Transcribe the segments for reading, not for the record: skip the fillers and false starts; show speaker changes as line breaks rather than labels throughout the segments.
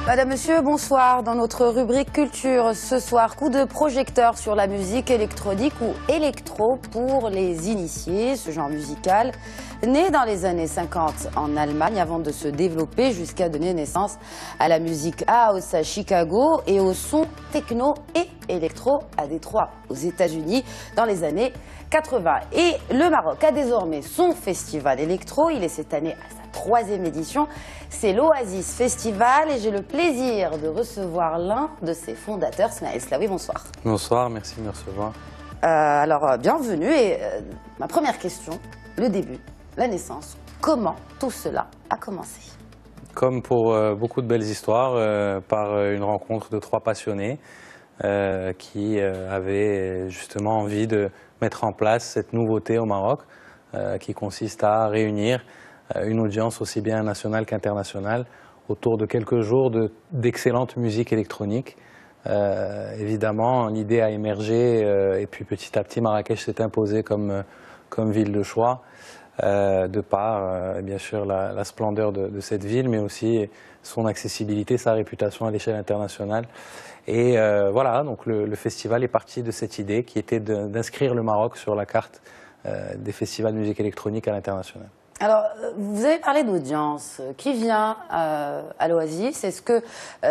Madame, Monsieur, bonsoir. Dans notre rubrique culture, ce soir, coup de projecteur sur la musique électronique ou électro pour les initiés. Ce genre musical, né dans les années 50 en Allemagne avant de se développer jusqu'à donner naissance à la musique house à Chicago et au son techno et électro à Détroit, aux États-Unis, dans les années 80. Et le Maroc a désormais son festival électro. Il est cette année à sa 3e édition. C'est l'Oasis Festival et j'ai le plaisir de recevoir l'un de ses fondateurs, Smaïl Slaoui. Bonsoir.
Bonsoir, merci de me recevoir.
Bienvenue. Et ma première question, le début, la naissance. Comment tout cela a commencé?
Comme pour beaucoup de belles histoires, par une rencontre de 3 passionnés qui avaient justement envie de mettre en place cette nouveauté au Maroc qui consiste à réunir une audience aussi bien nationale qu'internationale autour de quelques jours d'excellente musique électronique. Évidemment, l'idée a émergé et puis petit à petit Marrakech s'est imposée comme ville de choix de par bien sûr la splendeur de cette ville, mais aussi son accessibilité, sa réputation à l'échelle internationale. Et voilà, donc le festival est parti de cette idée qui était d'inscrire le Maroc sur la carte des festivals de musique électronique à l'international.
Alors, vous avez parlé d'audience. Qui vient à l'Oasis? Est-ce que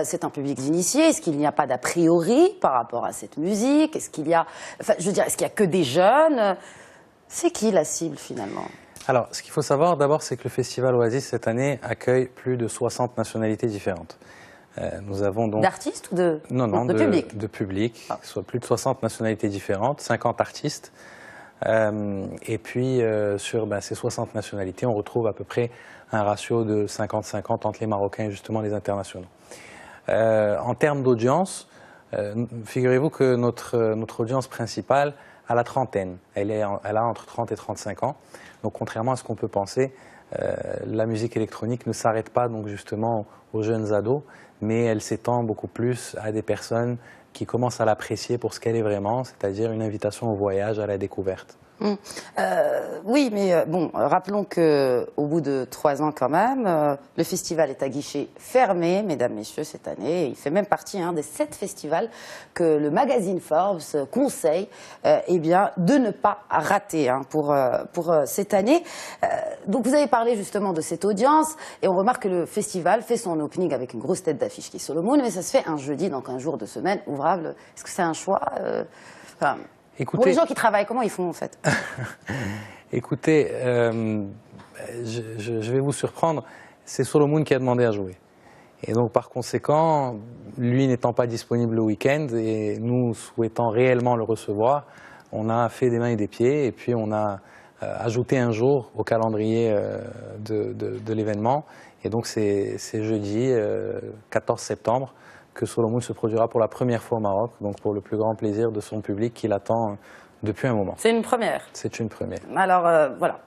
c'est un public d'initiés? Est-ce qu'il n'y a pas d'a priori par rapport à cette musique? Est-ce qu'il y a, enfin, je veux dire, est-ce qu'il y a que des jeunes? C'est qui la cible finalement?
Alors, ce qu'il faut savoir d'abord, c'est que le festival Oasis cette année accueille plus de 60 nationalités différentes. Nous avons donc
d'artistes ou de public?
De public, soit plus de 60 nationalités différentes, 50 artistes. Et puis sur ces 60 nationalités, on retrouve à peu près un ratio de 50-50 entre les Marocains et justement les internationaux. En termes d'audience, figurez-vous que notre audience principale a la trentaine. Elle a entre 30 et 35 ans. Donc contrairement à ce qu'on peut penser, la musique électronique ne s'arrête pas donc justement aux jeunes ados, mais elle s'étend beaucoup plus à des personnes qui commence à l'apprécier pour ce qu'elle est vraiment, c'est-à-dire une invitation au voyage, à la découverte.
Oui, mais bon, rappelons qu'au bout de 3 ans quand même, le festival est à guichet fermé, mesdames, messieurs, cette année. Il fait même partie des 7 festivals que le magazine Forbes conseille de ne pas rater pour cette année. Donc vous avez parlé justement de cette audience et on remarque que le festival fait son opening avec une grosse tête d'affiche qui est Solomon, mais ça se fait un jeudi, donc un jour de semaine ouvrable. Est-ce que c'est un choix Écoutez, pour les gens qui travaillent, comment ils font en fait?
Écoutez, je vais vous surprendre, c'est Solomon qui a demandé à jouer. Et donc par conséquent, lui n'étant pas disponible le week-end et nous souhaitant réellement le recevoir, on a fait des mains et des pieds et puis on a ajouté un jour au calendrier de l'événement. Et donc c'est jeudi 14 septembre que Solomon se produira pour la première fois au Maroc, donc pour le plus grand plaisir de son public qui l'attend depuis un moment.
C'est une première.
C'est une première.
Alors voilà,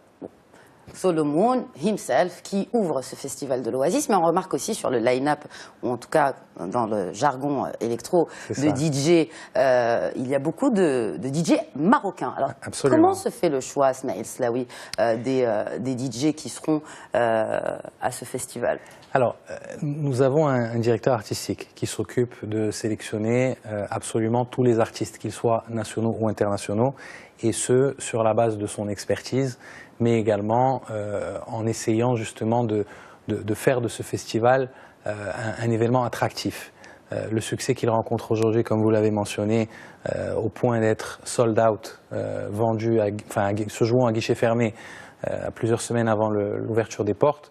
Solomon himself qui ouvre ce festival de l'Oasis, mais on remarque aussi sur le line-up, ou en tout cas dans le jargon électro de DJ, il y a beaucoup de DJ marocains. Alors
absolument.
Comment se fait le choix, Smaïl Slaoui, des DJ qui seront à ce festival?
Alors, nous avons un directeur artistique qui s'occupe de sélectionner absolument tous les artistes, qu'ils soient nationaux ou internationaux, et ce, sur la base de son expertise, mais également en essayant justement de faire de ce festival un événement attractif. Le succès qu'il rencontre aujourd'hui, comme vous l'avez mentionné, au point d'être sold out, vendu, se jouant à guichet fermé plusieurs semaines avant l'ouverture des portes,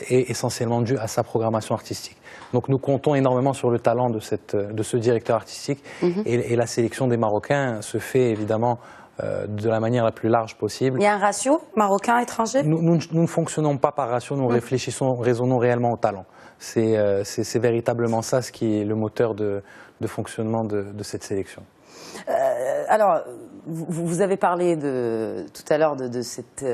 est essentiellement dû à sa programmation artistique. Donc nous comptons énormément sur le talent de ce directeur artistique et la sélection des Marocains se fait évidemment de la manière la plus large possible.
Il y a un ratio Marocain-étranger?
Nous ne fonctionnons pas par ratio, nous raisonnons réellement au talent. C'est véritablement ça ce qui est le moteur de fonctionnement de cette sélection.
Alors, vous avez parlé tout à l'heure de cet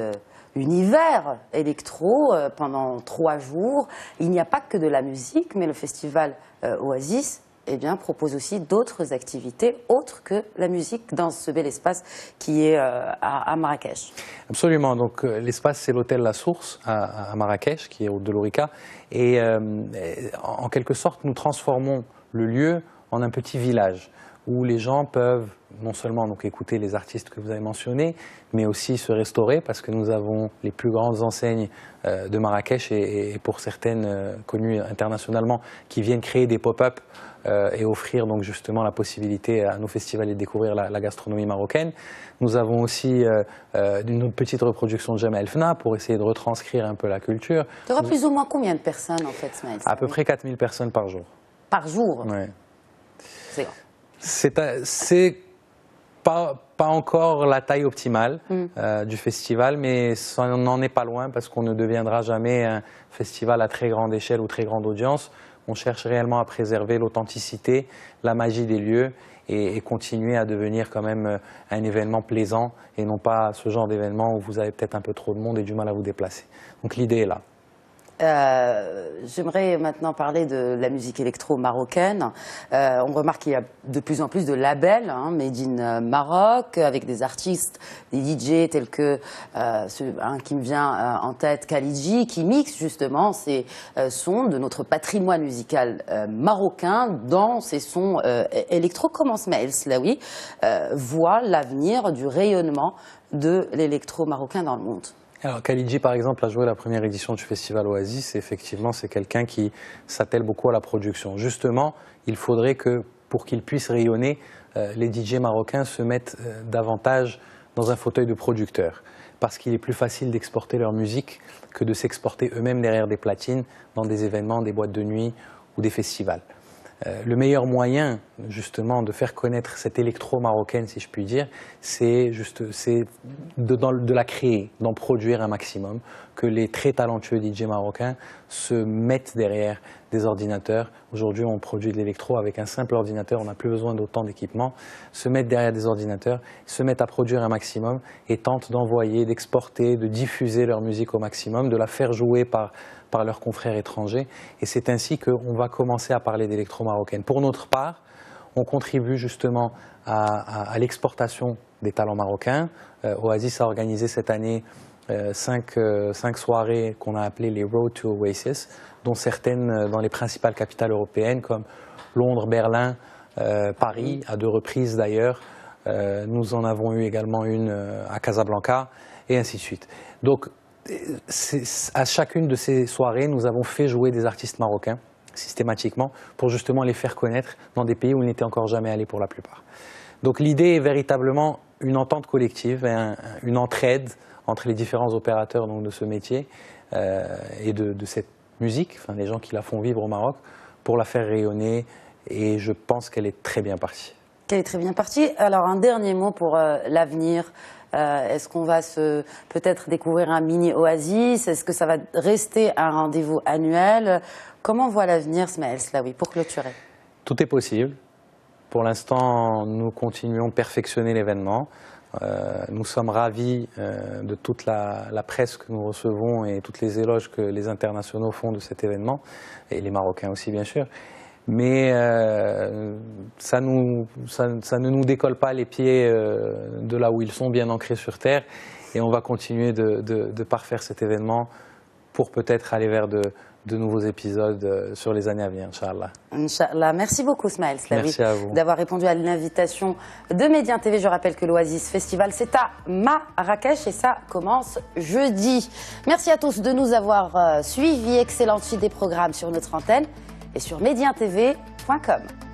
univers électro pendant 3 jours. Il n'y a pas que de la musique, mais le festival Oasis eh bien, propose aussi d'autres activités autres que la musique dans ce bel espace qui est à Marrakech.
Absolument. Donc l'espace, c'est l'hôtel La Source à Marrakech, qui est route de l'Ourika. Et en quelque sorte, nous transformons le lieu en un petit village où les gens peuvent non seulement donc écouter les artistes que vous avez mentionnés, mais aussi se restaurer parce que nous avons les plus grandes enseignes de Marrakech et pour certaines connues internationalement qui viennent créer des pop-up et offrir donc justement la possibilité à nos festivaliers de découvrir la gastronomie marocaine. Nous avons aussi une petite reproduction de Jemaa El Fna pour essayer de retranscrire un peu la culture.
Tu auras plus ou moins combien de personnes en fait, Smaïl?
À peu près 4000 personnes par jour.
Par jour?
Ouais.
C'est grand.
C'est pas encore la taille optimale du festival, mais ça n'en est pas loin parce qu'on ne deviendra jamais un festival à très grande échelle ou très grande audience. On cherche réellement à préserver l'authenticité, la magie des lieux et continuer à devenir quand même un événement plaisant et non pas ce genre d'événement où vous avez peut-être un peu trop de monde et du mal à vous déplacer. Donc l'idée est là.
J'aimerais maintenant parler de la musique électro marocaine. On remarque qu'il y a de plus en plus de labels made in Maroc avec des artistes, des DJ tels que qui me vient en tête, Khalidji, qui mixe justement ces sons de notre patrimoine musical marocain dans ces sons électro. Comment Smaïl Slaoui voit l'avenir du rayonnement de l'électro marocain dans le monde?
Alors Khalidji par exemple a joué la première édition du festival Oasis et effectivement c'est quelqu'un qui s'attelle beaucoup à la production. Justement, il faudrait que pour qu'il puisse rayonner, les DJ marocains se mettent davantage dans un fauteuil de producteur parce qu'il est plus facile d'exporter leur musique que de s'exporter eux-mêmes derrière des platines dans des événements, des boîtes de nuit ou des festivals. Le meilleur moyen justement de faire connaître cette électro marocaine, si je puis dire, c'est de la créer, d'en produire un maximum, que les très talentueux DJ marocains se mettent derrière des ordinateurs. Aujourd'hui, on produit de l'électro avec un simple ordinateur, on n'a plus besoin d'autant d'équipement. Se mettent derrière des ordinateurs, se mettent à produire un maximum et tentent d'envoyer, d'exporter, de diffuser leur musique au maximum, de la faire jouer par leurs confrères étrangers. Et c'est ainsi qu'on va commencer à parler d'électro marocaine. Pour notre part, on contribue justement à l'exportation des talents marocains. Oasis a organisé cette année 5 soirées qu'on a appelées les Road to Oasis, dont certaines dans les principales capitales européennes comme Londres, Berlin, Paris, à 2 reprises d'ailleurs. Nous en avons eu également une à Casablanca et ainsi de suite. Donc, à chacune de ces soirées, nous avons fait jouer des artistes marocains systématiquement pour justement les faire connaître dans des pays où ils n'étaient encore jamais allés pour la plupart. Donc l'idée est véritablement une entente collective, une entraide entre les différents opérateurs donc, de ce métier et de cette musique, enfin, les gens qui la font vivre au Maroc, pour la faire rayonner et je pense qu'elle est très bien partie.
Qu'elle est très bien partie. Alors un dernier mot pour l'avenir. Est-ce qu'on va peut-être découvrir un mini Oasis? Est-ce que ça va rester un rendez-vous annuel? Comment voit l'avenir Smaïl Slaoui pour clôturer?
Tout est possible. Pour l'instant, nous continuons de perfectionner l'événement. Nous sommes ravis de toute la presse que nous recevons et toutes les éloges que les internationaux font de cet événement, et les Marocains aussi bien sûr. Mais ça ne nous décolle pas les pieds de là où ils sont bien ancrés sur terre et on va continuer de parfaire cet événement pour peut-être aller vers de nouveaux épisodes sur les années à venir, Inch'Allah.
Inch'Allah. Merci beaucoup Smaïl Slaoui d'avoir répondu à l'invitation de Médien TV. Je rappelle que l'Oasis Festival c'est à Marrakech et ça commence jeudi. Merci à tous de nous avoir suivis. Excellente suite des programmes sur notre antenne et sur medientv.com.